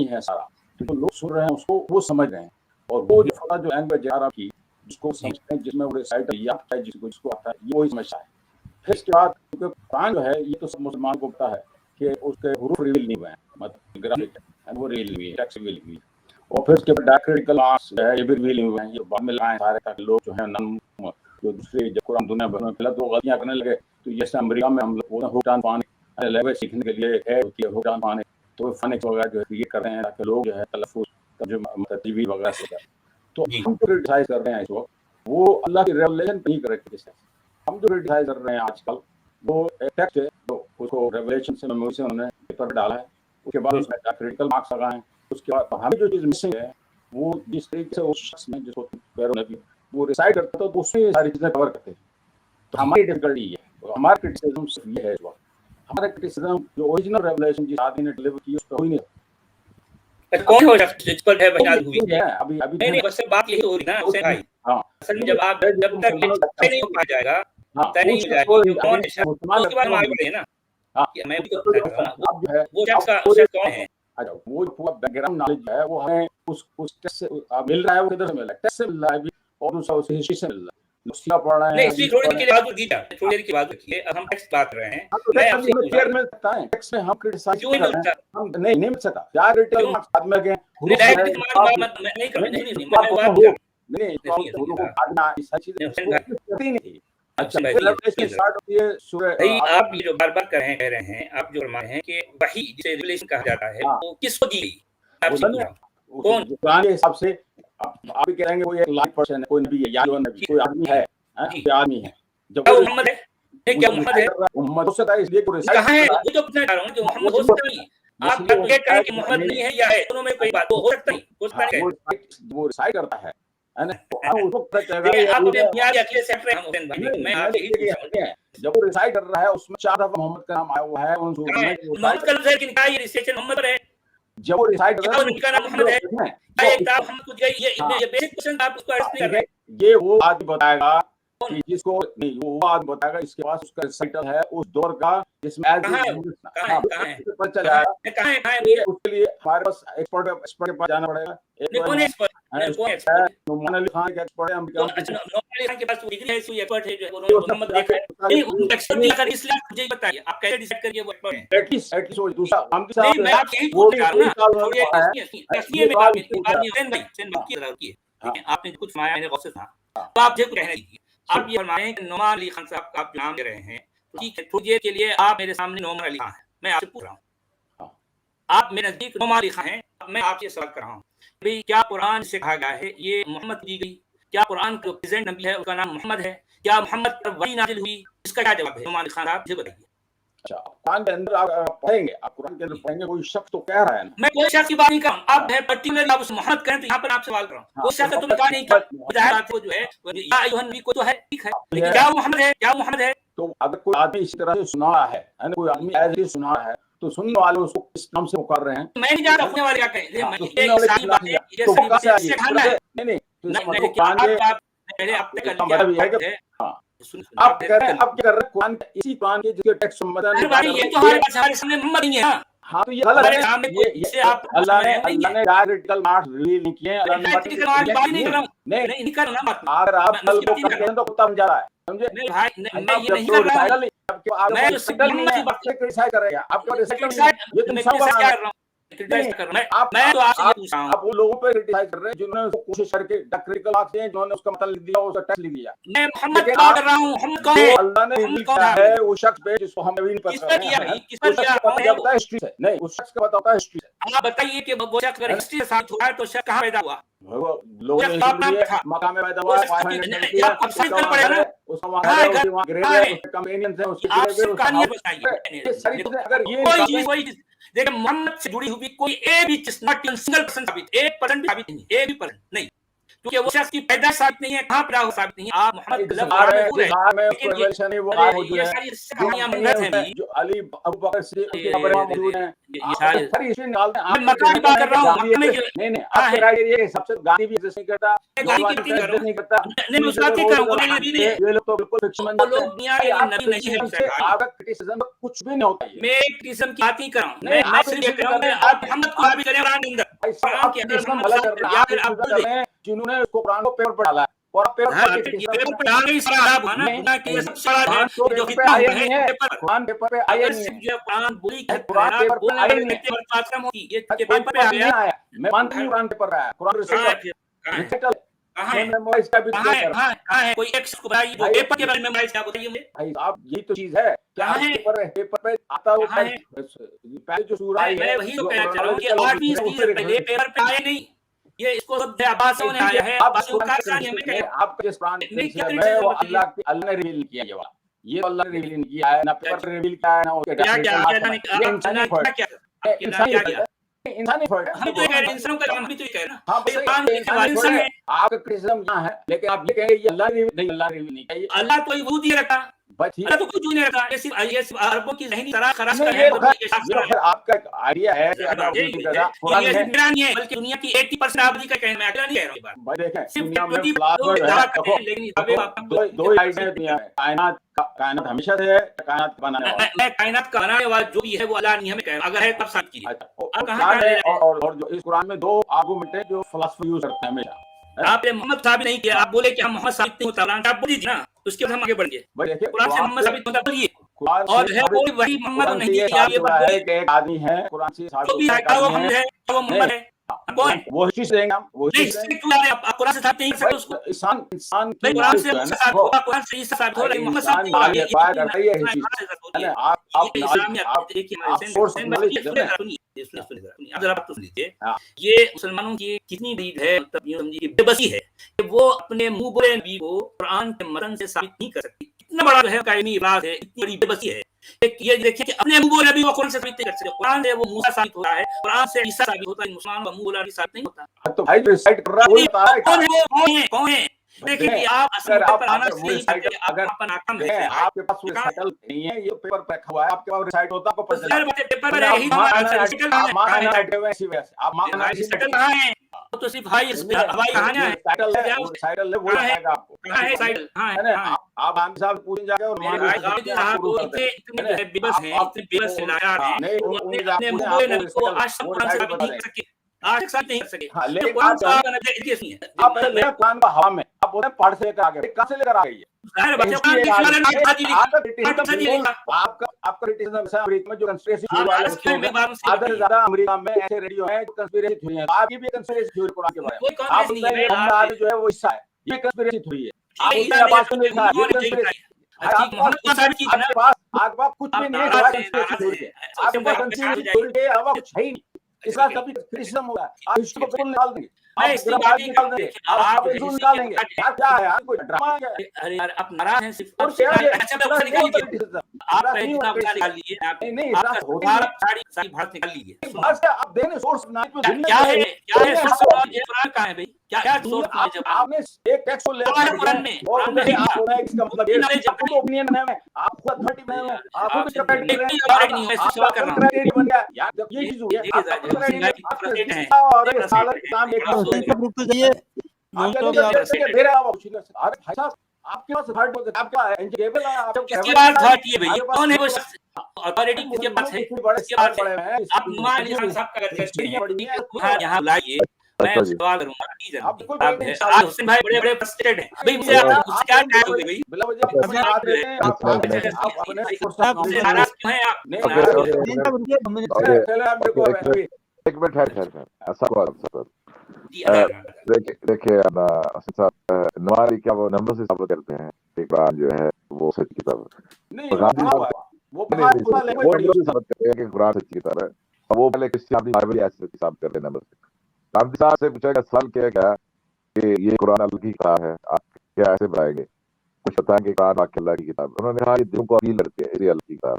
ہے سارا، تو جو لوگ سن رہے ہیں اس کو وہ سمجھ رہے ہیں، اور وہ جو فقط جو لینگویج عرب کی جس کو سمجھتے ہیں، جس میں وہ ریسائٹ یاد ہے، جس کو آتا ہے، یہ وہی سمجھتا ہے. پھر اس کے بعد کیونکہ قرآن جو ہے یہ تو سب مسلمان کو پتا ہے کہ اس کے حروف ریویل نہیں ہوئے ہیں، مطلب گرامر وہ ریویل ہوئی ہے، ٹیکسٹ ریویل ہوئی ہے، اور پھر اس کے بعد ڈائیکریٹیکل مارکس جو ہے یہ بھی ریویل ہوئے ہیں. یہ بعد میں لگائے سارے تاکہ لوگ جو ہے جو دوسرے جب قرآن دنیا بھر میں پھیلا تو غلطیاں کرنے لگے. تو جیسے امریکہ میں ہم لوگ ہوٹان پانے لینگویج سیکھنے کے لیے ہے ہوتی ہے ہوٹان پانے، تو فنکس وغیرہ جو ہے یہ کر رہے ہیں تاکہ لوگ جو ہے تلفظ تجوید وغیرہ سے جائے. تو ہم جو کرٹیسائز کر رہے ہیں اس وقت وہ اللہ کی ریولیشن نہیں کر رہے تھے. ہم جو کرٹیسائز کر رہے ہیں آج کل وہ ٹیکسٹ ہے، تو اس کو ریولیشن سے میموری سے انہوں نے پیپر ڈالا ہے، اس کے بعد اس میں کریٹیکل مارکس لگائے ہیں. اس کے بعد ہمیں جو چیز مسنگ ہے وہ جس طریقے سے اس شخص میں جس کو پیروں نے وہ ریسائٹ کرتا تو اس میں ساری چیزیں کور کرتے. تو ہماری ڈیفیکلٹی یہ ہے، ہمارا کرٹیسزم صرف یہ ہے اس وقت. ہمارا کرٹیسزم جو اوریجنل ریولیشن جس آدمی نے ڈلیور کی اس پہ ہوئی نہیں. کون ہو جس پر ہے بنیاد ہوئی ہے؟ ابھی نہیں بس بات یہی ہو رہی نا حسین بھائی. اصل میں جب آپ جب تک نہیں ہو پا جائے گا نہیں ہو جائے گا جو کون ہے شخص اس کے بارے میں آگے بڑھے نا. میں بھی تو کہہ رہا ہوں وہ شخص کا کون ہے. وہ پورا بیک گراؤنڈ نالج ہے وہ ہمیں اس ٹیسٹ سے مل رہا ہے. وہ کدھر سے مل رہا ہے؟ ٹیسٹ سے مل رہا ہے اور دوسرا اسے ہسٹری سے مل رہا ہے. مسئلہ پڑھ رہے ہیں نہیں اس تھوڑی دیر کی بات دیجیے تھوڑی دیر کی بات رکھیے. اب ہم ٹیکسٹ بات کر رہے ہیں. میں آپ سے پوچھ رہا ہوں ملتا ہے ٹیکسٹ میں ہم کرٹیسائز کر رہے ہیں. ہم نہیں مل سکتا کیا ریٹل مارکس بعد میں گئے نہیں آپ جو بار بار کہہ رہے ہیں آپ جو فرمائے ہیں کہ وحی جسے ریولیشن کہا جاتا ہے وہ کس کو دی گئی؟ آپ سے پوچھ رہا ہوں کون قرآن کے حساب سے آپ بھی کہہ رہے ہیں کہ وہ ایک لائف پرسن ہے، کوئی نبی ہے یا کوئی آدمی ہے، کوئی آدمی ہے. کیا وہ محمد ہے؟ کیا محمد ہے؟ محمد ہو سکتا ہے اس لیے کہاں ہے وہ تو پوچھنا چاہ رہا ہوں کہ محمد ہو سکتا نہیں. آپ یہ کہیں کہ محمد نہیں ہے یا ہے، دونوں میں کوئی بات ہو سکتا نہیں. وہ ریسائٹ کرتا ہے جب وہ ریسائٹ کر رہا ہے اس میں 4 دفعہ محمد کا نام آیا ہوا ہے. محمد کا لفظ ہے کہ یہ ریسیشن محمد پر ہے. جب وہ ریسائٹ کر رہا ہے محمد ہے یہ وہ آدمی بتائے گا کہ جس کو نہیں وہ آدمی بتائے گا اس کے پاس اس کا ریسائٹل ہے اس دور کا جس میں پتہ چلا ہے. اس کے لیے ہمارے پاس ایکسپرٹ کے پاس جانا پڑے گا. نعمان علی خان کے ایکسپرٹ ہے. نعمان علی خان کے پاس ڈگری ہے، سوئی ایکسپرٹ ہے جو انہوں نے محمد دیکھا ہے. نہیں ایکسپرٹ دیا کر اس لیے مجھے بتائیے آپ کیسے ڈیسائیڈ کریے وہ ایکسپرٹ ہے. ایٹ لیسٹ وہ دوسرا ہم کے نہیں میں آپ یہی پوچھ رہا ہوں نا تھوڑی تسلیے میں بات کی ضرورت ہے. آپ نے کچھ فرمایا میں نے غور سے سنا تو آپ مجھے کہنے دیجیے. آپ یہ فرمائیں کہ نعمان علی خان صاحب کا آپ نام دے رہے ہیں ٹھیک ہے. تھوڑی دیر کے لیے آپ میرے سامنے نعمان علی خان ہیں. میں آپ سے پوچھ رہا ہوں آپ میرے نزدیک نعمان علی خان ہیں. میں آپ سے سوال کر رہا ہوں بھئی کیا قرآن سے کہا گیا ہے یہ محمد دی گئی؟ کیا قرآن کا پریزنٹ نبی ہے اس کا نام محمد ہے؟ کیا محمد پر وحی نازل ہوئی؟ اس کا کیا جواب ہے نعمان علی خان آپ مجھے بتائیے. اچھا قرآن کے اندر آپ پڑھیں گے، آپ قرآن کے اندر پڑھیں گے کوئی شخص تو کہہ رہا ہے نا. میں کوئی شخص کی بات نہیں کر رہا ہوں. آپ ہے پرٹیکولر آپ اس محمد کریں تو یہاں پر آپ سوال کر رہا ہوں. کوئی شخص تم نے کہا نہیں کہا وہ جو ہے یا ایھا نبی کو تو ہے ٹھیک ہے لیکن کیا وہ محمد ہے؟ کیا وہ محمد ہے؟ تو اگر کوئی آدمی اسی طرح سے سنا رہا ہے کوئی آدمی ایسے ہی سنا رہا ہے تو سننے والے اس کو کس نام سے پکار رہے ہیں. میں نہیں جانتا سننے والے کیا کہیں. یہ ساری باتیں یہ ساری باتیں اس سے کھانا ہے. آپ کہہ رہے ہیں آپ کیا کر رہے ہیں قرآن اسی قرآن کے جس کے ٹیکسٹ یہ تو ہمارے سامنے محمد نہیں ہے. ہاں تو یہ غلط ہے. اللہ نے ڈائریکٹل مارکس ریلیز نہیں کیے. نہیں کر رہا ہوں. اگر آپ کل کو کر کے تو کتا بن جا رہا ہے سمجھے. میں یہ نہیں کر رہا ہوں. میں تو سیدھی محمد کی بات کرٹیسائز کر رہے ہیں. آپ کا ریسائٹل یہ تم سب کر رہا ہوں. میں تو آپ سے یہ پوچھ رہا ہوں آپ وہ لوگوں پہ کرٹیسائز کر رہے ہیں جنہوں نے کوشش کر کے ٹیکنیکل مارکس ہیں جنہوں نے اس کا مطلب لکھ دیا اس کا ٹیسٹ لکھ دیا. میں محمد کی بات کر رہا ہوں. محمد کون ہے؟ اللہ نے لکھا ہے وہ شخص پہ جس کو ہم نبی کس نے کیا بھائی کس نے کیا ہوتا ہے ہسٹری سے. نہیں اس شخص کا پتہ ہوتا ہے ہسٹری سے. آپ بتائیے کہ وہ شخص اگر ہسٹری سے ثابت ہوا ہے تو شخص کہاں پیدا ہوا؟ لوگوں نے مقام میں پیدا ہوا ہے. اب سائن کر پڑے گا اس کا وہاں ہے اس کے کمپینینز ہیں اس کے آپ سے کہانیاں بتائیے. کوئی چیز دیکھیں محمد سے جڑی ہوئی کوئی ایک بھی چیز ناٹ سنگل پرسن ثابت 1% بھی ثابت نہیں. ایک بھی پرسن نہیں. کیونکہ وہ شخص کی پیدائش ثابت نہیں ہے, کہاں پیدا ہو ثابت نہیں ہے. آپ محمد کا لفظ اظہار قرآن ہے، میں پورا ہے, اظہار میں لیکن ریویلیشن ہے وہ ارے موجود یہ ہے. ساری کہانیاں منگت ہیں بھی, جو علی ابو بکر صدیق کی قبر میں موجود ہیں. یہ ساری ساری ہسٹری نکالتے ہیں. میں مکہ کی بات کر رہا ہوں. مکہ میں جو نہیں نہیں کہاں آپ ہے, کا رائے یہ سب سے گاندھی بھی ایگزسٹ نہیں کرتا, گاندھی کی بات نہیں کر رہا ہوں, نہیں کرتا. نہیں میں اس بات نہیں کر رہا ہوں, وہ میرے نبی نہیں ہے, یہ لوگ تو بالکل فکشن بن وہ جاتے لوگ دنیا کے ہیں. لیے نبی نہیں ہے آپ بھائی صاحب. آپ کا کرٹیسزم کچھ بھی نہیں ہوتا. میں ایک قسم کی بات نہیں کر رہا ہوں, نہیں، میں آپ صرف یہ کہہ رہا ہوں کہ آپ- آپ محمد کو ثابت کریں قرآن کے اندر, بھائی صاحب قرآن آپ کے اندر کرٹیسزم محمد غلط ثابت کر رہے کریں, ہیں. یا آپ پھر آپ کرٹیسزم بول کر دیں. رہے ہیں جنہوں نے اس کو قرآن کو پیپر پر ڈالا ہے, اور آپ پیپر ہاں پر یہ پیپر پہ ڈال گئی سارا آپ نا, نہیں، دنیا کے یہ سب سے بڑا ہے قرآن تو جو پیپر پہ فتنہ آیا ہوا ہے نہیں ہے. پیپر, قرآن پیپر پہ آیا اگر نہیں صرف ہے. جو ہے قرآن بولی ہے قرآن خیرات پیپر پہ بولنے آیا والے نہیں ویکتی ہے. پر فاصلہ ہوگی, یہ قرآن پیپر پہ پیپر آ نہیں گیا. آیا. میں مانتا ہوں قرآن پیپر آیا. قرآن کہاں ہے ریسائٹل کہاں ہے ریسائٹل کہاں ہے میں اس کا بھی کہاں ذکر ہے کر رہا ہوں. کہاں ہے, کوئی ایک شخص کو بتائیے جو بھائی پیپر کے بارے میں میمورائز کیا بتائیے مجھے, بھائی آپ یہی تو چیز ہے کہ کہاں آپ ہے پیپر پہ آتا ہو. کہاں ہے. پہلے جو سورہ آئی ہے میں وہی تو جو کہنا چاہ رہا ہوں کہ chronological 8ویں ہے, صدی اس سے پہ پہلے پیپر پہ آئے نہیں, یہ اس کو سب عباسیوں نے آیا ہے, آپ عباسیوں کا قرآن ثانیہ میں میں کہہ آپ کا جس قرآن نہیں کیا کرنسلم ہے وہ بتائیے. اللہ نے ریویل کیا. یہ اللہ نے ریویل نہیں کیا ہے, نہ پیپر پہ ریویل کیا ہے, نہ اس کے کیا ڈائریکٹ اللہ نے یہ انسانی فالٹ کیا ہے. انسانی انسانی کیا فالٹ ہے. انسانی فالٹ ہم ہے. تو یہ کہہ رہے ہیں انسانوں کا کام, ہم تو یہ کہہ رہے ہیں ہاں نا, بس قرآن لکھنے والے انسان ہے. آپ کا کرٹیسزم یہاں ہے, لیکن آپ یہ کہیں گے یہ اللہ نے نہیں, اللہ نے نہیں کیا. اللہ تو وجود ہی رکھا, بس اللہ تو کچھ نہیں رکھا, یہ صرف عربوں کی ذہنی خراش کا نہیں, ہے, یہ اور خیر آپ کا آئیڈیا ہے کہ اگر یہ میرا نہیں ہے, بلکہ دنیا کی 80% آبادی کا کہنا, میں اکیلا نہیں کہہ رہا ہوں. یہ بات بھائی دیکھیں صرف دنیا میں 20 فلاسفر دعویٰ ہے. کرتے ہیں, لیکن دعوے آپ کو دو ہی آئیڈیا دنیا میں, کائنات ہمیشہ سے ہے, کائنات کا بنانے والا. میں کائنات کا بنانے والا جو بھی ہے وہ اللہ نہیں ہمیں کہہ, اگر ہے تب ثابت کیجیے. اور قرآن میں اور جو اس قرآن میں دو آرگومنٹ ہیں جو فلاسفر یوز کرتے ہیں ہمیشہ. آپ نے محمد ثابت نہیں کیا, آپ بولے کہ ہم محمد ثابت نہیں ہوتا, آپ بول دیجیے نا, اس کے بعد ہم آگے بڑھ گئے. بھائی دیکھیے قرآن سے محمد ثابت ہوتا بولیے, قرآن اور سے ہے کوئی وہی محمد قرآن سے نہیں یہ ہے, آپ ثابت یہ ہوا بات ہے بولیے. کہ ایک آدمی ہے, قرآن سے ثابت جو بھی ہوتا ہے ہے کیا وہ محمد ہے, کیا وہ محمد ہے, کون ہے وہ چیز دیں گے ہم, وہ نہیں, چیز اس دیں سے گے. کیوں آ رہے ہیں آپ قرآن سے ثابت نہیں کر سکتے اس کو. انسان کی نہیں قرآن نالج سے جو ہے نا ثابت وہ ہوگا, قرآن سے عیسیٰ ثابت ہو رہا ہے, محمد ثابت نہیں انسان ہوگا. نالج ایکوائر کرتا ہی ہے اس چیز. یہ اسلامیت دیکھیے اب ذرا بات سن لیجیے. یہ مسلمانوں کی کتنی بڑی ہے, مطلب یوں سمجھیے کہ بے بسی ہے کہ وہ اپنے منہ بولے نبی کو قرآن کے متن سے ثابت نہیں کر سکتی. کتنا بڑا جو ہے قائمی افراد ہے, اتنی بڑی بے بسی ہے. یہ دیکھیں کہ اپنے منہ بولے نبی کو قرآن سے ثابت نہیں کر سکتے. قرآن سے وہ موسیٰ ثابت ہوتا ہے, قرآن سے عیسیٰ ثابت ہوتا ہے, مسلمان کا منہ بولا نبی ثابت نہیں ہوتا. تو بھائی جو ریسائٹ کر رہا ہے وہی بتا رہا ہے کون ہے وہ, کون ہے. دیکھیں کہ آپ اصل پر آنا اگر وہ صحیح ریسائٹ کرتے, آپ اپنا ناکام ہے. آپ کے پاس وہ ریسائٹل نہیں ہے, یہ پیپر پہ رکھا ہوا ہے, آپ کے پاس ریسائٹ ہوتا کو پتہ ظاہر بات ہے پیپر پر یہی آپ مانا بیٹھے ہوئے اسی وجہ سے آپ مانا سیٹل کہاں ہے, وہ تو صرف ہوائی کہانیاں ہیں. ریسائٹل ہے وہ بتائے گا آپ کو. کہاں ہے سائیکل, ہاں آپ عام صاحب پوچھیں جا کے اور اتنے جو ہے بیبس ہیں, اتنے بیبس لاچار ہیں, وہ اپنے منہ بولے نبی کو آج تک قرآن سے ثابت نہیں کر سکے, آج تک ثابت نہیں کر سکے. قرآن صاحب کا نتیجہ نہیں ہے. آپ پہلے قرآن کا ہوا میں آپ بولیں پڑھ سے لے کر آگے, کہاں سے لے کر آ گئی ہے. ظاہر بات ہے قرآن کی خلال نے بات لکھی, آپ کا کرٹیسزم ہے امریکہ میں جو کنسپریسی تھیوری والے آدھے سے زیادہ امریکہ میں ایسے ریڈیو ہیں جو کنسپریسی تھیوری ہیں. آپ کی بھی کنسپریسی تھیوری قرآن کے بارے میں آپ بولتے ہیں محمد جو ہے وہ حصہ ہے, یہ کنسپریسی تھیوری ہے. آپ بولتے ہیں عباس نے لکھا ہے, یہ کنسپریسی. آپ کے پاس کچھ بھی نہیں ہے کنسپریسی تھیوری کے, آپ کے پاس کنسپریسی تھیوری کے علاوہ کچھ ہے ہی نہیں. اس کا سبھی کرٹیسزم ہوگا, آپ اس کو بالکل نکال دیں گے, آپ گرافائٹ نکال دیں گے, آپ رسول نکال دیں گے. کیا ہے آپ کوئی ڈرامہ ہے, آپ ناراض ہیں صرف اور کیا ہے آپ نکال لیجیے, آپ دینے سورس کیا ہے قرآن کہاں ہے بھائی, کیا سورس آپ نے ایک ٹیکسٹ کو لے قرآن میں اس کا مطلب یہ آپ کو اوپینین بنے ہوئے, آپ خود اتھارٹی بنے ہوئے, آپ خود ڈیپینڈ کر رہے ہیں, آپ کا کنٹراڈکٹری بن گیا. یہ چیز ہوئی ہے, آپ کا کنٹراڈکٹری آپ کے اور سالہ اسلام ایک پاس آپ کے پاس آپ کا انجیبل ہے, آپ کس کے پاس اتھارٹی ہے بھائی, کون ہے وہ شخص, اتھارٹی کس کے پاس ہے, کس کے پاس ہے. آپ نعمان علی خان صاحب کا اگر یہاں لائیے, میں سوال کروں گا. حسین بھائی بڑے بڑے فرسٹریٹڈ ہیں بھائی, مجھے آپ اس سے کیا ٹائم ہو گئی بھائی, ناراض کیوں ہیں آپ. ایک منٹ دیکھیے نماری کیا وہ نمبر سے ثابت کرتے ہیں کہ قرآن جو ہے وہ سچ کتاب ہے, ثابت کرتے ہیں کہ قرآن سچی کتاب ہے. اور وہ پہلے کسی بائبل ایسے ثابت کرتے ہیں نمبر سے. گاندھی صاحب سے پوچھا گیا سوال کیا گیا کہ یہ قرآن اللہ کی کتاب ہے, آپ کیا ایسے بتائیں گے, کچھ بتائیں گے قرآن واقعی اللہ کی کتاب. انہوں نے کہا یہ دلوں کو اپیل کرتی ہے, یہ اللہ کی کتاب.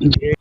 1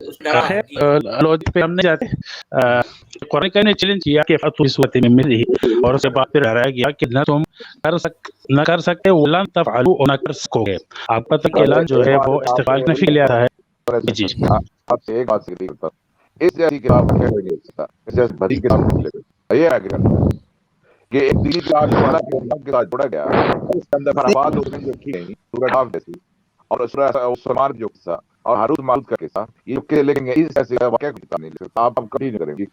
اس کو ڈرا ہے جی لوجک پہ ہم نہیں جاتے. قرآن کریم نے چیلنج کیا کہ فتح اس صورت میں ملی اور اس کے بعد پھر ڈرایا گیا کہ نہ تم نہ کر سکتے ولن تفعلوا اور نہ کر سکو گے. آپ کا تک اعلان جو ہے وہ استقبال کی نفی کے لیے آتا ہے. جی آپ سے ایک بات سیکھنی کرتا ہوں، اس جیسی کتاب کیسے نہیں ہو سکتا، اس جیسی بھری کتاب نہیں لے یہ ہے کہ ایک دینی کتاب جو اللہ کے نام کے ساتھ جوڑا گیا، اس کے اندر برباد لوگوں نے جو کی گئی سورہ ڈاف جیسی اور سورہ سلمان جو قصہ اور ہاروت ماروت کا قصہ، یہ کہ لیکن اس ایسے واقعہ کی کتاب نہیں لے سکتا. آپ کبھی نہیں کریں گی.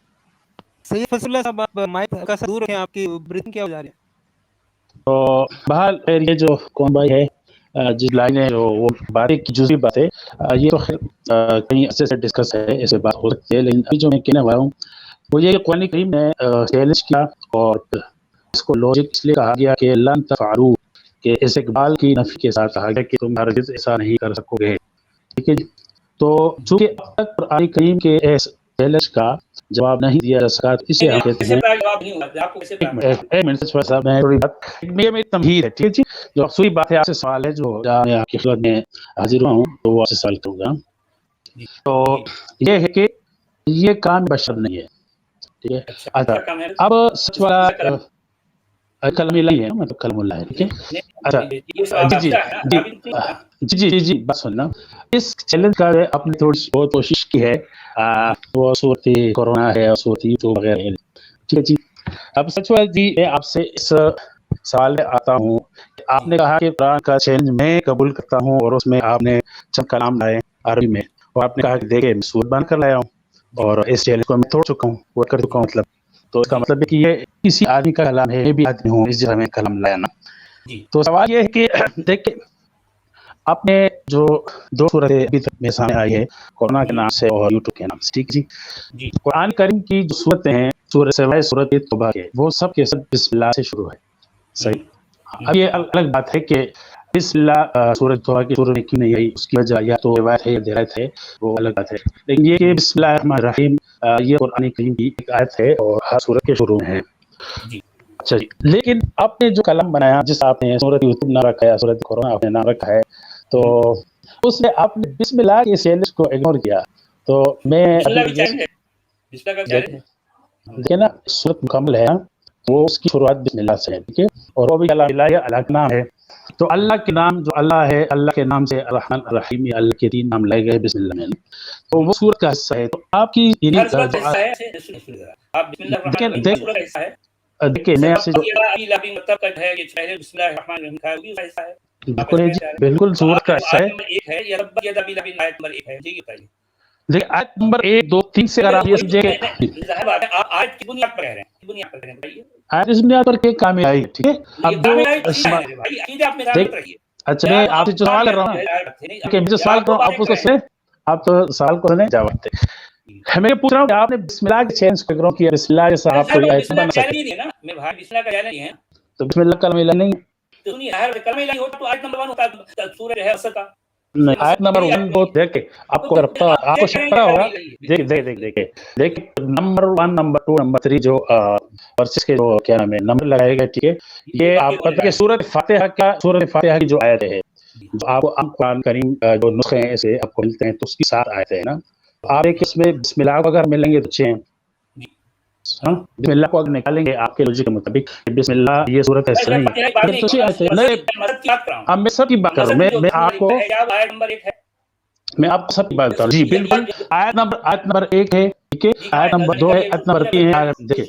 سید فضل اللہ صاحب آپ مائک کا سا دور رکھیں، آپ کی بریتھنگ کیا ہو جا رہی ہے. تو بہرحال خیر یہ جو کون بھائی ہے جس لائن ہے جو وہ باریک کی جزوی بات ہے، یہ تو خیر کہیں عرصے سے ڈسکس ہے، ایسے بات ہو سکتی ہے. لیکن ابھی جو میں کہنے والا ہوں وہ یہ کہ قرآن کریم نے چیلنج کیا اور اس کو لوجک اس لیے کہا گیا کہ لن تفعلوا، کہ استقبال کی نفی کے ساتھ کہا گیا کہ تم ہرگز ایسا نہیں کر سکو گے. ٹھیک ہے جی. تو چونکہ اب تک قرآن کریم کے اس چیلنج کا جواب نہیں دیا جا سکا، اسے ہم کہتے ہیں جواب نہیں ہوا آپ کو کیسے ایک منٹ صاحب میں تھوڑی بات میری تمہید ہے. ٹھیک ہے جی. جو اصولی بات ہے آپ سے سوال ہے جو میں آپ کی خدمت میں حاضر ہوا ہوں تو وہ آپ سے سوال کروں گا. تو یہ ہے کہ یہ کام بشر نہیں ہے. ٹھیک ہے. اچھا اب سچ والا کلم اللہ ہے، مطلب کلم اللہ ہے. ٹھیک ہے. اچھا جی جی جی جی جی جی بات سننا. اس چیلنج کا آپ نے تھوڑی بہت کوشش کی ہے، وہ صورت کورونا ہے اور صورت یوٹیوب وغیرہ ہے. ٹھیک ہے جی. اب سچ بات جی میں آپ سے اس سوال میں آتا ہوں. آپ نے کہا کہ قرآن کا چیلنج میں قبول کرتا ہوں اور اس میں آپ نے چند کلام لائے عربی میں اور آپ نے کہا کہ دیکھیں میں سورت بن کر لایا ہوں اور اس چیلنج کو میں توڑ چکا ہوں، وہ کر چکا ہوں. مطلب تو اس کا مطلب ہے کہ یہ کسی آدمی کا کلام ہے، میں بھی آدمی ہوں اس جگہ میں کلام لایا نا. تو سوال یہ ہے کہ دیکھیں آپ نے جو دو صورتیں ابھی تک میرے سامنے آئی ہے کورونا کے نام سے اور یوٹیوب کے نام سے، ٹھیک جی. قرآن کریم کی جو صورتیں ہیں سورہ سوائے سورت توبہ کے، وہ سب کے سب بسم اللہ سے شروع ہے. صحیح. اب یہ الگ بات ہے کہ بسم اللہ سورۃ توبہ کی شروع میں کیوں نہیں آئی، اس کی وجہ یا تو روایت ہے یا درایت ہے، وہ الگ بات ہے. لیکن یہ کہ بسم اللہ الرحمن الرحیم یہ قرآن کریم کی ایک آیت ہے اور ہر سورت کے شروع میں ہے. اچھا جی. لیکن آپ نے جو کلام بنایا جس آپ نے سورۃ یوٹیوب نام رکھا ہے، سورۃ کورونا آپ نے نام رکھا ہے، تو اس میں آپ نے بسم اللہ کے چیلنج کو اگنور کیا. تو میں دیکھیں نا سورت مکمل ہے وہ اس کی شروعات بسم اللہ سے ہے. ٹھیک ہے. اور وہ بھی اللہ کا نام ہے. تو اللہ کے نام جو اللہ ہے، اللہ کے نام سے الرحمن الرحیم، اللہ کے 3 نام لائے گئے بسم اللہ میں، تو وہ سورت کا حصہ ہے. تو آپ کی دیکھیں میں آپ سے جو بالکل ہے جی بالکل سورت کا حصہ ہے. دیکھیں آیت نمبر 1 2 3 سے اگر آپ یہ سمجھیں کہ آیت اس بنیاد پر کہ کام آئی. ٹھیک ہے. اب اچھا میں آپ سے جو سوال کر رہا ہوں کہ مجھے سوال کرو آپ اس کو سنیں، آپ تو سوال کو سنیں جواب دیں. میں پوچھ رہا ہوں کہ آپ نے بسم اللہ کے چینج کو اگنور کیا، بسم اللہ کے ساتھ آپ کوئی آیت بنا سکتے تو بسم اللہ کلمہ الہ نہیں نہیں. آیت نمبر 1 2 دیکھیں آپ کو آپ کو شک پڑا ہوگا. دیکھیں نمبر 1 نمبر 2 نمبر 3 جو ورسز کے جو کیا نام ہے نمبر لگائے گئے. ٹھیک ہے. یہ آپ پتہ کہ سورۃ فاتحہ کی جو آیت ہے جو آپ کو قرآن کریم جو نسخے ہیں ایسے آپ کو ملتے ہیں تو اس کی 7 آیتیں ہیں نا. آپ ایک اس میں بسم اللہ کو اگر ملیں گے تو اچھے ہیں. ہاں بسم اللہ کو اگر نکالیں گے آپ کے لوجک کے مطابق بسم اللہ یہ صورت ایسے نہیں اب میں سب کی بات کر رہا ہوں. میں آپ کو سب کی بات کر رہا ہوں. جی بالکل. آیت نمبر 1 ہے. ٹھیک ہے. آیت نمبر 2 ہے. آیت نمبر 3 ہے. دیکھیں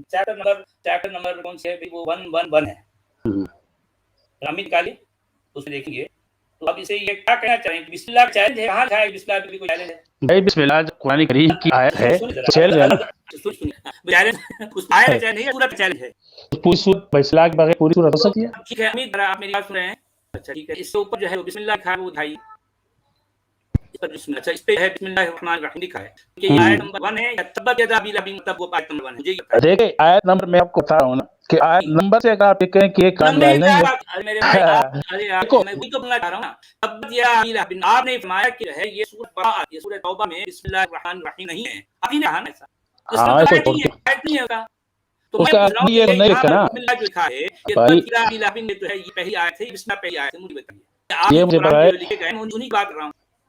چیپٹر نمبر کون سے ہے وہ 111 ہے. امید کالی اس میں دیکھیں گے تو اب اسے یہ کیا کہنا چاہیں کہ بسم اللہ چیلنج ہے، کہاں ہے بسم اللہ بھی کوئی چیلنج ہے بھائی؟ بسم اللہ قرآن کریم کی آیت ہے، چیلنج ہے نا. اس آیت چیلنج ہے پورا چیلنج ہے. پوری سورت بسم اللہ کے بغیر پوری سورت ہو سکتی ہے؟ ٹھیک ہے امید آپ میری بات سن رہے ہیں. اچھا ٹھیک ہے. اس سے اوپر جو ہے وہ بسم اللہ کا وہ دکھائی اچھا اس پہ ہے بسم اللہ الرحمن الرحیم لکھا ہے کہ یہ آیت نمبر 1 ہے یا تبت یدا ابی لہب تب وہ آیت نمبر 1 ہے. دیکھیں آیت نمبر میں آپ کو بتا رہا ہوں نا کہ آیت نمبر سے اگر آپ یہ کہیں کہ یہ کام جائز نہیں ہے. میں وہی تو بولنا چاہ رہا ہوں نا. تبت یدا ابی لہب آپ نے فرمایا کہ ہے یہ سورۃ براءۃ یہ سورۃ توبہ میں بسم اللہ الرحمن الرحیم نہیں ہے. آپ ہی نے کہا نا ایسا. ہاں اس کو آیت نہیں ہوگا تو اس کا یہ نہیں لکھا نا بسم اللہ جو لکھا ہے یہ تبت یدا ابی لہب میں تو ہے یہ پہلی آیت ہے بسم اللہ پہلی آیت ہے. مجھے بتائیے آپ یہ مجھے پتا ہے لکھے گئے میں انہی کی بات کر رہا ہوں.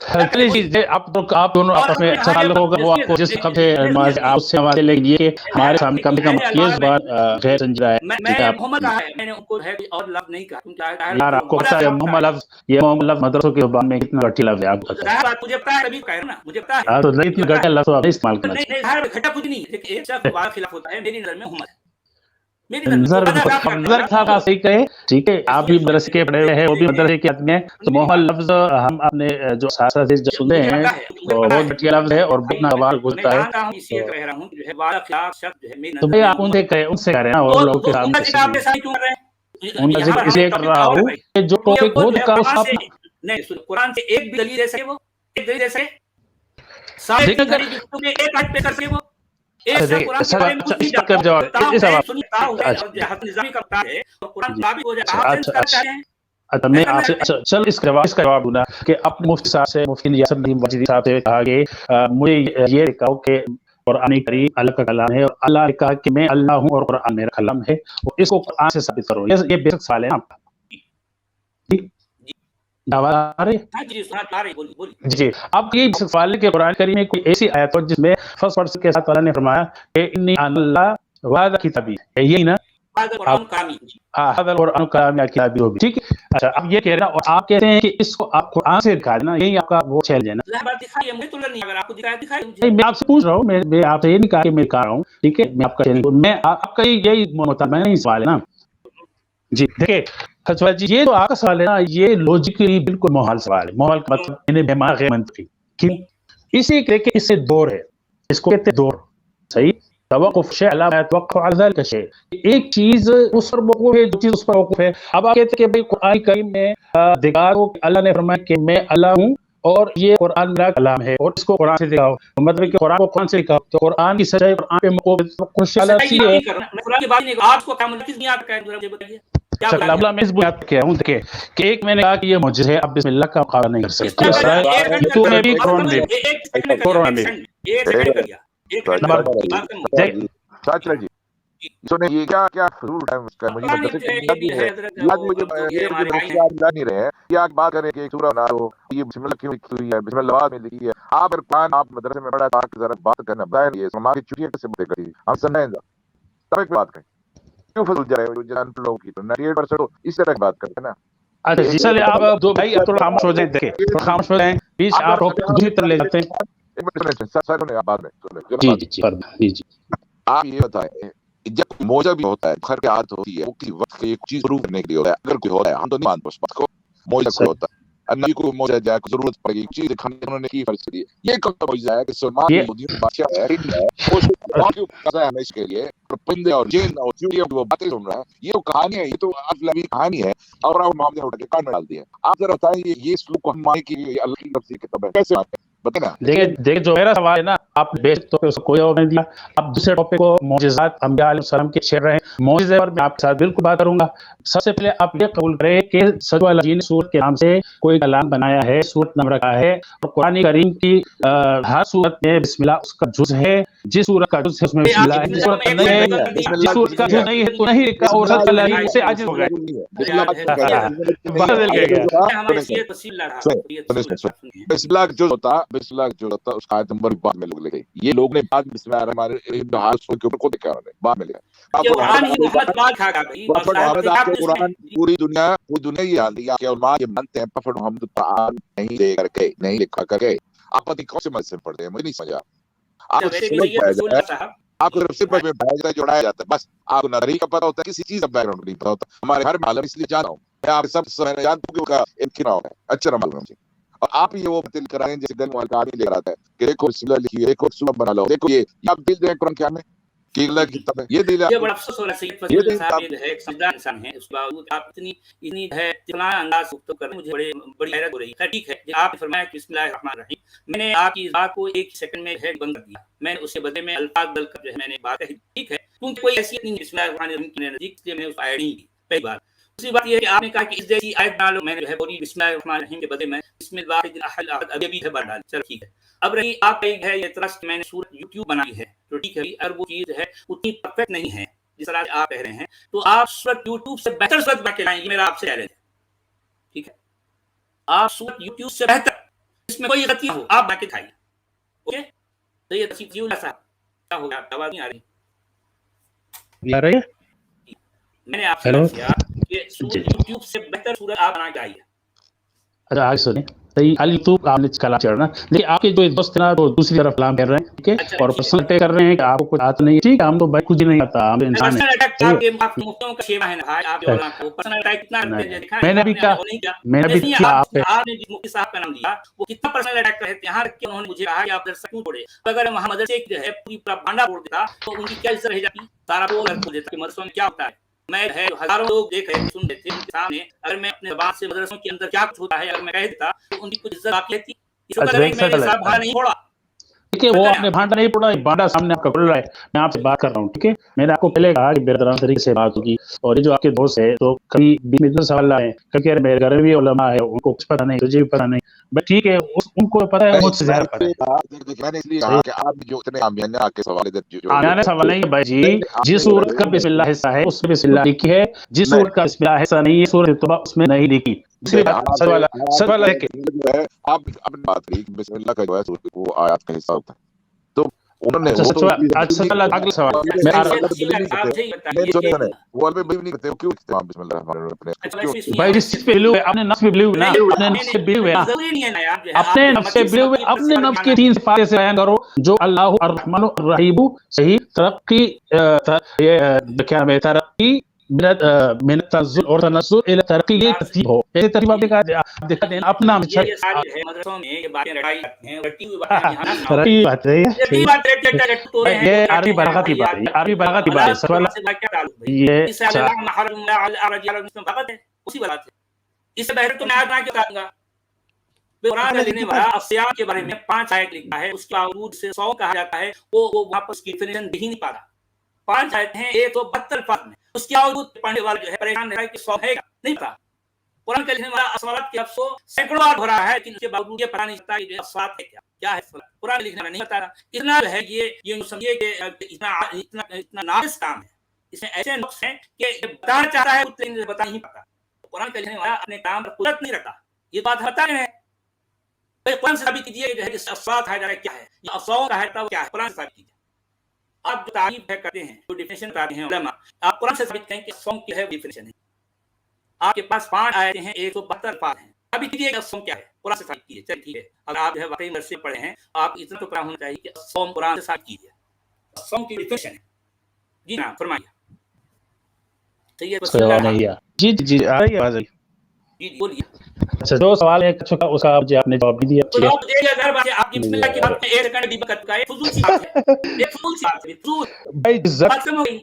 چلیے آپ دونوں آپس میں اچھا تعلق ہوگا، وہ آپ کو جس کم سے آپ اس سے ہمارے، لیکن یہ کہ ہمارے سامنے کم سے کم یہ زبان غیر سنجیدہ ہے. ٹھیک ہے آپ محمد کہا ہے، میں نے ان کو ہے اور لفظ نہیں کہا، کیونکہ یار آپ کو پتا ہے محمد لفظ، یہ محمد لفظ مدرسوں کی زبان میں کتنا گٹھی لفظ ہے آپ کو پتا ہے. بات مجھے پتا ہے، ابھی کہہ رہا نا، مجھے پتا ہے. ہاں تو اتنا گٹھا لفظ آپ نہیں استعمال کرنا چاہیے. نہیں گھٹا کچھ نہیں، لیکن ایک شخص وہاں خلاف ہوتا ہے، میری نظر میں محمد ہے، میری نظر نظر صاحب آپ صحیح کہے. ٹھیک ہے آپ بھی مدرسے کے پڑھے ہوئے ہیں، وہ بھی مدرسے کے آدمی ہیں، تو محمد لفظ ہم اپنے جو اساتذہ جو سنتے ہیں تو بہت گٹھیا لفظ ہے اور بہت ناگوار گزرتا ہے. تو بھائی آپ ان سے کہہ رہے ہیں اور لوگوں کے سامنے ان کا ذکر اس لیے کر رہا ہوں کہ جو ٹاپک ہو کا اس آپ نہیں قرآن سے ایک بھی دلیل دے سکے، وہ ایک دلیل دے سکے، سارے ایک آیت پہ کر کے وہ ایک ساتھ قرآن کے بارے میں کچھ نہیں اچھا میں آپ سے چل اس کا جواب دوں نا کہ اپنے مفتی صاحب سے، مفتی یاسر ندیم واجدی صاحب سے کہا کہ مجھے یہ کہو کہ قرآن کریم اللہ کا کلام ہے، اور اللہ نے کہا کہ میں اللہ ہوں اور قرآن میرا کلام ہے، اور اس کو قرآن سے ثابت کرو. یہ بیسک سوال ہے آپ کا. جی اب یہ سوال ہے کہ قرآن کریم میں کوئی ایسی آیت ہو جس میں فرسٹ پرسن کے ساتھ اللہ نے فرمایا کہ انی اللہ وعدہ کتابی ہے، یہی نا حضر قرآن کلام یا کتابی ہوگی. ٹھیک ہے. اچھا اب یہ کہہ رہا اور آپ کہتے ہیں کہ اس کو آپ قرآن سے دکھا دینا، یہی آپ کا وہ چیلنج ہے نا. میں آپ سے پوچھ رہا ہوں، میں آپ سے یہ نہیں کہا کہ میں کہہ رہا ہوں. ٹھیک ہے میں آپ کا چیلنج، میں آپ کا یہی مطالبہ نہیں سوال ہے نا. جی دیکھیں جی یہ تو آپ کا سوال ہے نا، یہ لوجیکلی بالکل محال سوال ہے. محال کا مطلب بیمار غیر منطقی. کیوں؟ اسی کہ اس سے دور ہے، اس کو کہتے دور. صحیح. توقف شیء لا يتوقف على ذلك شيء، ایک چیز اس پر موقوف ہے، جو چیز اس پر موقوف ہے. اب آپ کہتے ہیں کہ بھائی قرآن کریم میں دکھاؤ کہ اللہ نے فرمایا کہ میں اللہ ہوں اور یہ قرآن میرا کلام ہے، اور اس کو قرآن سے دکھاؤ، مطلب کہ قرآن کو قرآن سے دکھاؤ، تو قرآن کی سچائی قرآن پہ موقوف ہے. کہ ایک میں نے کہا کہ یہ معجزہ ہے، اب بسم اللہ کا مقابلہ نہیں کر سکتے. یہ کیا فضول ٹائم اس کا مجھے نہیں رہے. یہ آپ بات کریں کہ ایک سورہ بنا دو، یہ بسم اللہ کیوں لکھی ہے، بسم اللہ میں لکھی ہے. آپ اگر قرآن آپ مدرسے میں پڑھا تھا ذرا بات کرنا بتائیں، یہ ہماری چھٹیاں کیسے باتیں کری ہم سمجھیں گا تب بات کریں. کیوں فضول جائے لوگوں کی تو 98% اس طرح کی بات کرتے ہیں نا. اچھا جی چلے آپ دو بھائی تھوڑا خاموش ہو جائیں، دیکھیں تھوڑا خاموش ہو جائیں، بیچ آپ دوسری طرف لے جاتے ہیں. جی جی جی جی آپ یہ بتائیں جب موجہ بھی ہوتا ہے، گھر کی عادت ہوتی ہے، وہ کسی وقت ایک چیز پروف کرنے کے لیے ہوتا ہے. اگر کوئی ہوتا ہے ہم تو نہیں مانتے اس بات کو، موجہ کوئی ہوتا ہے نبی کو موجہ جائے ضرورت پڑے گی چیز دکھانے انہوں نے کی فرض کری. یہ کب تک موجہ ہے کہ سلمان یہودیوں کا بادشاہ ہے اس کے لیے پرندے اور جن اور چڑیوں کی وہ باتیں سن رہا ہے. یہ تو کہانی ہے، یہ تو افلامی کہانی ہے، اور آپ معاملے اٹھ کے کان میں ڈال دیا. آپ ذرا بتائیں یہ سلوک کو ہم مانے کی اللہ کی طرف سے کتاب ہے کیسے آتے ہیں بتائیں. دیکھیں جو میرا سوال ہے نا، آپ بیسک طور پہ اس کو کوئی اور نہیں دیا. اب دوسرے ٹاپک کو معجزات انبیاء علیہ السلام کے شعر رہے ہیں، معجزے پر میں آپ کے ساتھ بالکل بات کروں گا. سب سے پہلے آپ یہ قبول کریں کہ سجدہ العین سورت کے نام سے کوئی کلام بنایا ہے، سورت نام رکھا ہے، اور قرآن کریم کی ہر سورت میں بسم اللہ اس کا جز ہے. جس سورت کا جز ہے اس میں بسم اللہ ہے، جس سورت کا نہیں ہے، جس سورت کا جز نہیں ہے تو نہیں لکھا، اور سجدہ العین سے عاجز ہو گئے. بسم اللہ جو ہوتا اس کا آیت نمبر بعد میں لوگ لکھے. یہ لوگ نے بعد بسم اللہ الرحمن الرحیم جو حال کے اوپر خود لکھا انہوں نے بعد میں لکھا. قرآن پوری دنیا یہ حال ہے کہ علماء یہ مانتے ہیں پروفٹ محمد قرآن نہیں لے کر کے نہیں لکھا کر کے. آپ پتہ کون سے مذہب پڑھتے ہیں مجھے نہیں سمجھا. آپ کو صرف میں بیک جوڑایا جاتا ہے، بس آپ کو نظری کا پتہ ہوتا ہے، کسی چیز کا بیک گراؤنڈ نہیں پتہ ہوتا. ہمارے ہر معلوم اس لیے جانا ہوں میں آپ سب سے جانتا ہوں کہ امکان ہے اچھا معلوم ہے مجھے. اور آپ یہ وہ دل کر رہے ہیں جیسے دل والے آدمی لے رہا ہے کہ دیکھو بسم اللہ لکھی ہے، دیکھو سورہ بنا لو، دیکھو یہ آپ دل دیں قرآن کیا میں کہ اللہ کی کتاب ہے. یہ دل یہ بڑا افسوس ہو رہا ہے سید فضل اللہ صاحب یہ ہے ایک سمجھدار انسان ہے، اس کے باوجود آپ اتنی ہے اتنا انداز گفتگو کر مجھے بڑی حیرت ہو رہی ہے. ٹھیک ہے آپ نے فرمایا کہ بسم اللہ الرحمن الرحیم، میں نے آپ کی بات کو ایک سیکنڈ میں ہے بند کر دیا. میں نے اس کے بدلے میں الفاظ بدل کر جو ہے میں نے بات کہی. ٹھیک ہے کیونکہ کوئی حیثیت نہیں ہے بسم اللہ الرحمن الرحیم کی نزدیک، اس لیے میں نے اس آیت نہیں دی. پہلی بات. دوسری بات یہ ہے کہ آپ نے کہا کہ اس جیسی آیت بنا لو، میں نے جو ہے بولی بسم اللہ الرحمن الرحیم کے بدلے میں بسم اللہ الاحد الاحد ابھی بھی ہے بڑھ ڈال. چلو ٹھیک ہے. اب رہی آپ کا ایک ہے یہ ترس کہ میں نے سورت یوٹیوب بنائی ہے تو ٹھیک ہے اور وہ چیز ہے اتنی پرفیکٹ نہیں ہے جس طرح آپ کہہ رہے ہیں، تو آپ سورت یوٹیوب سے بہتر سورت بنا کے لائیں، یہ میرا آپ سے چیلنج ہے. ٹھیک ہے آپ سورت یوٹیوب سے بہتر اس میں کوئی غلطی ہو آپ بنا کے کھائیے. اوکے تو یہ صاحب کیا ہو گیا آپ آواز نہیں آ رہی؟ آ رہی ہے. میں نے آپ سے ہیلو کیا کہ جی یوٹیوب سے بہتر صورت آپ بنا کے آئیے. اچھا آگے سنیں. صحیح یوٹیوب آپ نے کلام چڑھنا لیکن آپ کے جو دوست نا وہ دوسری طرف کلام کر رہے ہیں ٹھیک ہے اچھا اور ٹھیک ہے. پرسنل اٹیک کر رہے ہیں کہ آپ کو کچھ آتا نہیں ہے. ٹھیک ہے ہم تو بھائی کچھ نہیں آتا ہم انسان ہیں. پرسنل اٹیک صحیح آپ کے مفتیوں کا شیوا ہے نا بھائی. آپ جو علماء کو پرسنل اٹیک کتنا کرتے ہیں دکھا میں نے بھی کہا میں نے بھی کیا آپ پہ. آپ نے جس مفتی صاحب کا نام دیا وہ کتنا پرسنل اٹیک کرتے ہیں. یہاں رکھ کے انہوں نے مجھے کہا کہ آپ درس کیوں چھوڑے. اگر وہاں مدرسے جو ہے پوری بھانڈا بول دیتا تو ان کی کیا عزت رہ جاتی. سارا بول دیتا کہ مدرسوں میں کیا ہوتا ہے. میں ہزاروں لوگ دیکھ رہے سن رہے تھے ان کے سامنے. اگر میں اپنے زبان سے مدرسوں کے اندر کیا کچھ ہوتا ہے اگر میں کہہ دیتا تو ان کی کچھ عزت باقی رہتی. اس وقت میں نے صاحب بھاڑا نہیں چھوڑا. ٹھیک ہے وہ آپ نے بھانڈا نہیں پڑا بھانڈا سامنے آپ کا کھل رہا ہے. میں آپ سے بات کر رہا ہوں ٹھیک ہے. میں نے آپ کو پہلے کہا کہ بہترین طریقے سے بات ہوگی اور یہ جو آپ کے دوست ہے تو کبھی بھی سوال آئے کبھی میرے گھر میں بھی علماء ہے ان کو کچھ پتا نہیں تجھے بھی پتا نہیں بٹ ٹھیک ہے ان کو پتا ہے مجھ سے زیادہ پتا ہے. میں نے اس لیے صحیح کہا کہ آپ جو اتنے آمیانہ کے سوال ادھر جو آمیانہ سوال نہیں ہے بھائی جی. جس سورت کا بسم اللہ حصہ ہے اس میں بسم اللہ لکھی ہے. جس سورت کا بسم اللہ حصہ نہیں ہے سورت توبہ اس میں نہیں لکھی. دوسری بات سوال ہے کہ آپ اپنی بات کری بسم اللہ کا جو ہے وہ آیات کا حصہ ہوتا ہے تو انہوں نے اچھا وہ تو اگلا سوال وہ نہیں کرتے کیوں بسم اللہ بھائی جس چیز پہ بلیو ہے اپنے نفس پہ بلیو ہے نا اپنے نفس سے بلیو ہے نا اپنے نفس سے بلیو ہے اپنے نفس کے 3 صفات سے بیان کرو جو اللہ الرحمن الرحیم. صحیح ترقی یہ کیا ہے ترقی من تنزل اور تنزل الى ترقی یہ ترتیب ہو. یہ ترتیب آپ دکھا دیں اپنا یہ ساری ہے مدرسوں میں یہ باتیں رٹائی جاتی ہیں رٹی ہوئی بات ہے یہ عربی بلاغت کی بات ہے. عربی بلاغت کی بات ہے. یہ اسی بات ہے. اس سے بہتر تو میں آج کے بتاؤں گا. قرآن کا لینے والا افسیاب کے بارے میں 5 آیت لکھا ہے. اس کا عروج سے 100 کہا جاتا ہے. وہ واپس کی ڈیفینیشن دے ہی نہیں پا رہا. 5 آیتیں ہیں 172 الفاظ میں. اس کے باوجود پڑھنے والا جو ہے پریشان رہا ہے کہ 100 ہے نہیں پتا. قرآن کا لکھنے والا اسوات کے لفظ کو سینکڑوں بار ہو رہا ہے کہ اس کے باوجود یہ پتا نہیں چلتا کہ اسوات ہے کیا ہے. قرآن لکھنے والا نہیں بتا رہا. اتنا جو ہے یہ سمجھیے کہ اتنا ناقص کام ہے. اس میں ایسے نقص ہیں کہ بتانا چاہتا ہے لیکن بتا نہیں پاتا. قرآن کا لکھنے والا اپنے کام پر قدرت نہیں رکھتا. یہ بات بتا رہے ہیں. قرآن سے ثابت کیجیے جو ہے کہ اسوات ہے کیا ہے یا افساؤں کا ہے تو کیا ہے. قرآن سے ثابت کیجیے. آپ جو تعریف ہے کرتے ہیں جو ڈیفینیشن کرتے ہیں علماء آپ قرآن سے ثابت کریں کہ سونگ کی ہے ڈیفینیشن ہے. آپ کے پاس 5 آیتیں ہیں 172 الفاظ ہیں. ابھی کیجیے گا سونگ کیا ہے قرآن سے ثابت کیجیے. چلیے ٹھیک ہے. اگر آپ جو ہے واقعی مرضی پڑھے ہیں آپ اتنا تو پڑھا ہونا چاہیے کہ سونگ قرآن سے ثابت کیجیے. سونگ کی ڈیفینیشن ہے. جی ہاں فرمائیے. جی جی جی آ رہی ہے آواز. جی بولیے. اچھا جو سوال ہے اس کا آپ آپ نے جواب نہیں دیا. تو جواب دے گا ہر بات آپ کی بسم اللہ کی بات میں 1 سیکنڈ بھی بکت کا ہے. فضول سی بات ہے. یہ فضول سی بات ہے. فضول بھائی بات سمجھ گئی.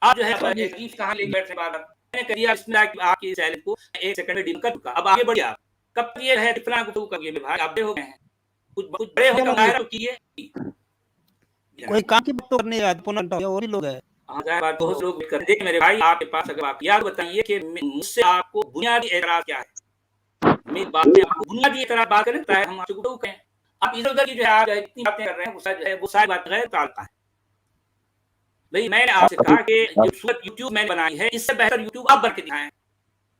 آپ جو ہے حدیث کہاں لے بیٹھے بات میں نے کہا بسم اللہ کی آپ کی چیلنج کو 1 سیکنڈ میں ڈیم کر چکا. اب آگے بڑھیے. آپ کب یہ ہے فلاں کو کر گئے بھائی آپ بڑے ہو گئے ہیں. کچھ بڑے ہو گئے ہیں کیے کوئی کام کی بات تو کرنے اور ہی لوگ ہیں. بہت لوگ دیکھیں میرے بھائی آپ کے پاس اگر آپ یاد بتائیے کہ مجھ سے آپ کو بنیادی اعتراض کیا ہے. میری بات میں آپ کو بنیادی اعتراض بات کرتا ہے. ہم آپ سے گفتگو کریں. آپ ادھر ادھر کی جو ہے آپ اتنی باتیں کر رہے ہیں وہ ساری بات غیر ٹالتا ہے. بھائی میں نے آپ سے کہا کہ جو صورت یوٹیوب میں بنائی ہے اس سے بہتر یوٹیوب آپ بن کے دکھائیں.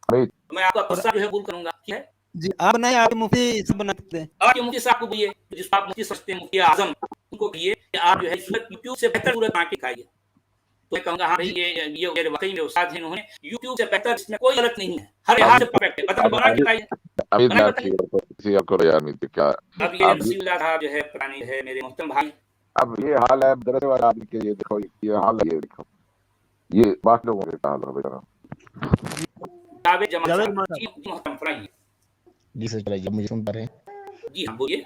میں آپ کا قصہ جو ہے بول کروں گا. ٹھیک ہے جی آپ بنائیں. آپ مفتی سے بناتے ہیں. آپ کے مفتی صاحب کو بولیے جس کو آپ مفتی سمجھتے ہیں مفتی اعظم ان کو کہیے کہ آپ جو ہے صورت یوٹیوب سے بہتر صورت بنا کے دکھائیے. تو میں کہوں گا ہاں بھائی یہ واقعی میں استاد ہیں. انہوں نے یوٹیوب سے بہتر اس میں کوئی غلط نہیں ہے. ہر لحاظ سے پرفیکٹ ہے. بتا بنا کے بتائیے. اب یہ بسم اللہ صاحب جو ہے پرانی ہے میرے محترم بھائی. اب یہ حال ہے درجے والا آدمی کے. یہ دیکھو یہ حال ہے. یہ دیکھو یہ بات لوگوں کے حال ہے بیٹا. جاوید جمال صاحب جی محترم فرمائیے. جی سر چلیے مجھے سن پا رہے ہیں. جی ہاں بولیے.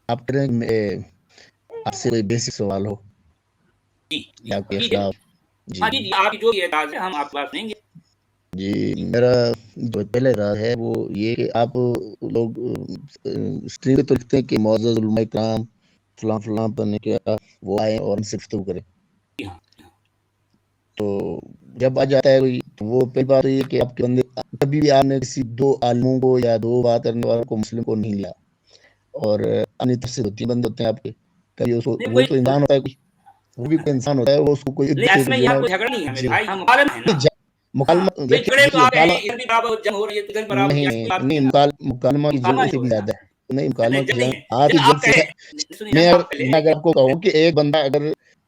آپ کہہ رہے ہیں آپ سے کوئی بیسک سوال ہو. جی آپ کے خلاف. جی آپ جو یہ اعتراض ہے ہم آپ کو بات دیں گے. جی میرا جو پہلا اعتراض ہے وہ یہ کہ آپ لوگ اسٹریم تو لکھتے ہیں کہ معزز علماء کرام فلاں فلاں پڑھنے کے وہ آئے اور ان سے گفتگو کریں. تو جب آ جاتا ہے کوئی تو وہ پہلی بات یہ کہ آپ کے بندے کبھی بھی آپ نے کسی 2 عالموں کو یا 2 بات کرنے والوں کو مسلم کو نہیں لیا. اور اپنی طرف سے 2-3 بندے ہوتے ہیں آپ کے. کبھی اس کو وہ تو انسان ہوتا ہے کوئی. وہ بھی کوئی انسان ہوتا ہے. وہ اس کو کوئی جھگڑا نہیں ہے میرے بھائی. ہم عالم ہیں نا. مکالمہ بھائی دیکھیے جڑے تو آپ ہیں مکالمہ ادھر بھی برابر جنگ ہو رہی ہے ادھر برابر نہیں ایسی کوئی بات نہیں نہیں ہے مکالمہ کی مکالمہ جگہ سے جو بھی ہے زیادہ ہے نہیں مکالمہ نہیں کی جنگ جگہ نہیں ہے آپ کی لیکن جب آپ سے کہیں سنیے میں نا اگر آپ پہلے میں اگر آپ کو کہوں کہ ایک بندہ اگر